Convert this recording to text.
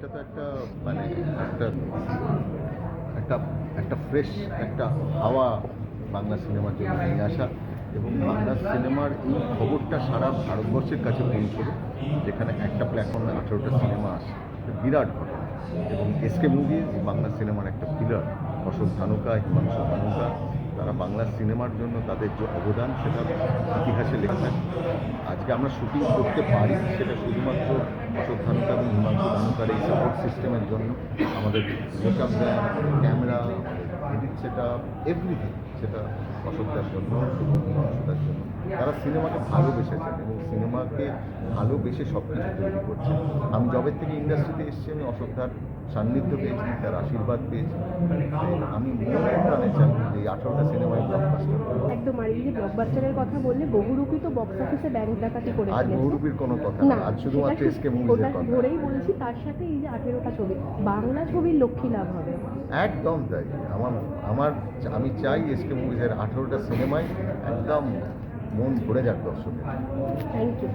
এটা তো একটা মানে একটা একটা একটা ফ্রেশ একটা হাওয়া বাংলা সিনেমার জন্য নিয়ে আসা এবং বাংলা সিনেমার এই খবরটা সারা ভারতবর্ষের কাছে পৌঁছলো, যেখানে একটা প্ল্যাটফর্মে 18টা সিনেমা আসে, বিরাট ঘটনা। এবং এসকে মুভিজ বাংলা সিনেমার একটা পিলার, অশোক ধানুকা, হিমাংশু ধানুকা, তারা বাংলা সিনেমার জন্য তাদের যে অবদান সেটা ইতিহাসে লেখা থাকে। আজকে আমরা শুটিং করতে পারি সেটা শুধুমাত্র অশোক ধানুকা এবং হিমাংশু ধানুকার এই সাপোর্ট সিস্টেমের জন্য। আমাদের মেকআপ ম্যান, ক্যামেরা, এডিট সেটা এভরিথিং সেটা অশোকদার জন্য এবং হিমাংশুদার জন্য। তারা সিনেমাকে ভালোবেসেছেন এবং সিনেমাকে ভালোবেসে সব কিছু তৈরি করছে। আমি জবের থেকে ইন্ডাস্ট্রিতে এসেছি, আমি অশোকদার সান্নিধ্য পেয়েছি, তার আশীর্বাদ পেয়েছি। আমি মনে প্রাণে চাই যে এই 18টা সিনেমায় ব্লকবাস্টার। একদম। আর এই যে ব্লকবাস্টারের কথা বললে, বহুরূপী তো বক্স অফিসে ব্যাংক ডাকাতি করে আজ ফেলেছে। বহুরূপীর কোনো কথা না, না, আজ শুধুমাত্র সেটা এসকে মুভিজের ওটা কথা। ধরেই বলছি, তার সাথে এই যে 18টা ছবি, বাংলা ছবির লক্ষ্মী লাভ হবে। একদম তাই। আমার আমি চাই এসকে মুভিজের 18টা সিনেমায় একদম মন ভরে যাক দর্শকের। Thank you.